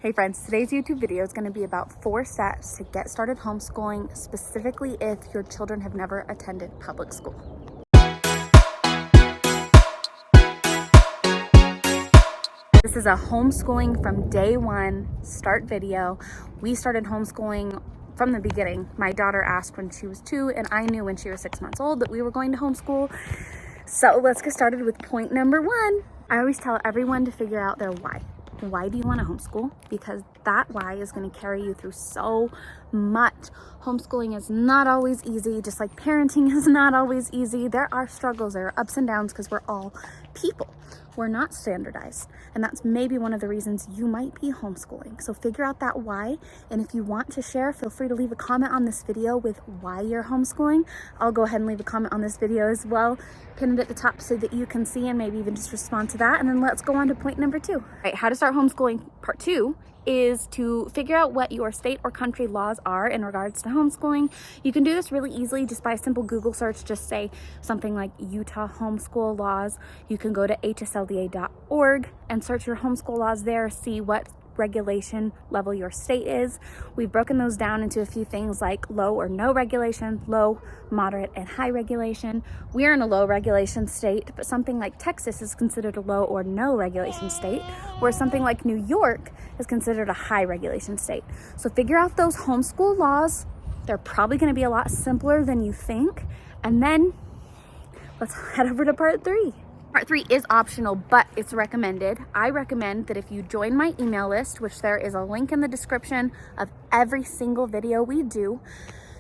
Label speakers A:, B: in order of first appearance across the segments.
A: Hey friends, today's YouTube video is going to be about 4 steps to get started homeschooling, specifically if your children have never attended public school. This is a homeschooling from day one start video. We started homeschooling from the beginning. My daughter asked when she was 2 and I knew when she was 6 months old that we were going to homeschool. So let's get started with point number 1. I always tell everyone to figure out their why. Why do you want to homeschool? Because that why is going to carry you through so much. Homeschooling is not always easy, just like parenting is not always easy. There are struggles, there are ups and downs because we're all people. We're not standardized. And that's maybe one of the reasons you might be homeschooling. So figure out that why. And if you want to share, feel free to leave a comment on this video with why you're homeschooling. I'll go ahead and leave a comment on this video as well. Pin it at the top so that you can see and maybe even just respond to that. And then let's go on to point number 2. All right, how to start homeschooling part 2 is to figure out what your state or country laws are in regards to homeschooling. You can do this really easily just by a simple Google search. Just say something like Utah homeschool laws. You can go to hslda.org and search your homeschool laws there, see what regulation level your state is. We've broken those down into a few things like low or no regulation, low, moderate, and high regulation. We're in a low regulation state, but something like Texas is considered a low or no regulation state, where something like New York is considered a high regulation state. So figure out those homeschool laws. They're probably going to be a lot simpler than you think. And then let's head over to part 3. Part 3 is optional, but it's recommended. I recommend that if you join my email list, which there is a link in the description of every single video we do,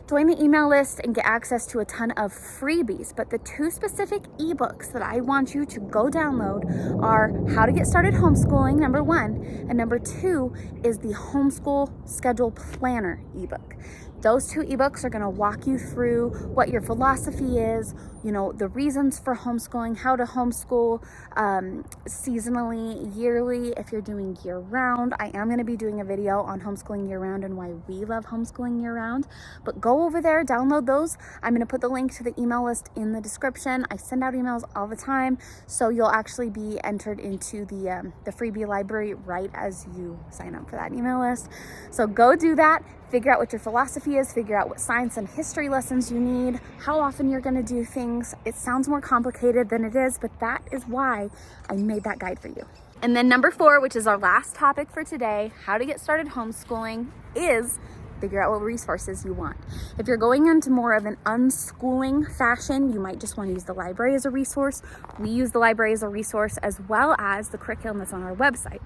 A: join the email list and get access to a ton of freebies. But the 2 specific ebooks that I want you to go download are How to Get Started Homeschooling, number 1, and number 2 is the Homeschool Schedule Planner ebook. Those 2 ebooks are going to walk you through what your philosophy is, the reasons for homeschooling, how to homeschool seasonally, yearly, if you're doing year round. I am going to be doing a video on homeschooling year round and why we love homeschooling year round. But go over there, download those. I'm going to put the link to the email list in the description. I send out emails all the time, so you'll actually be entered into the freebie library right as you sign up for that email list. So go do that. Figure out what your philosophy is, figure out what science and history lessons you need, how often you're going to do things. It sounds more complicated than it is, but that is why I made that guide for you. And then number 4, which is our last topic for today, how to get started homeschooling, is figure out what resources you want. If you're going into more of an unschooling fashion, you might just want to use the library as a resource. We use the library as a resource as well as the curriculum that's on our website.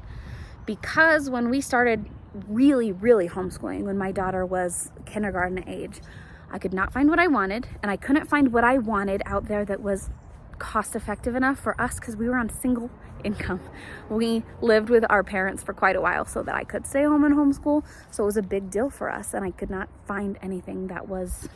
A: Because when we started really homeschooling, when my daughter was kindergarten age, I could not find what I wanted, and I couldn't find what I wanted out there that was cost effective enough for us because we were on single income. We lived with our parents for quite a while so that I could stay home and homeschool. So it was a big deal for us, and I could not find anything that was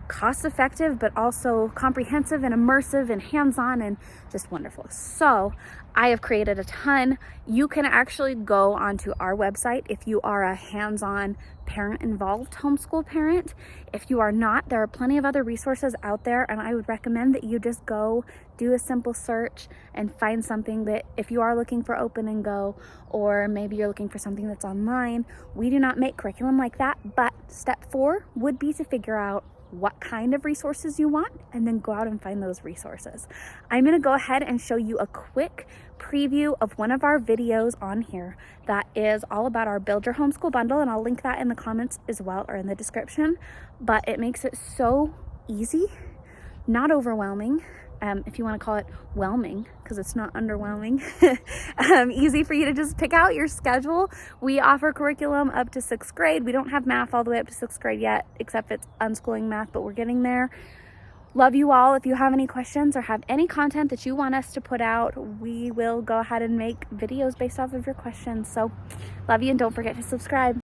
A: cost effective but also comprehensive and immersive and hands-on and just wonderful. So I have created a ton. You can actually go onto our website if you are a hands-on parent involved homeschool parent. If you are not, there are plenty of other resources out there, and I would recommend that you just go do a simple search and find something that, if you are looking for open and go, or maybe you're looking for something that's online, we do not make curriculum like that. But step 4 would be to figure out what kind of resources you want and then go out and find those resources. I'm going to go ahead and show you a quick preview of one of our videos on here that is all about our Build Your Homeschool Bundle, and I'll link that in the comments as well or in the description. But it makes it so easy, not overwhelming. If you want to call it whelming, because it's not underwhelming. Easy for you to just pick out your schedule. We offer curriculum up to 6th grade. We don't have math all the way up to 6th grade yet, except it's unschooling math, but we're getting there. Love you all. If you have any questions or have any content that you want us to put out, we will go ahead and make videos based off of your questions. So love you, and don't forget to subscribe.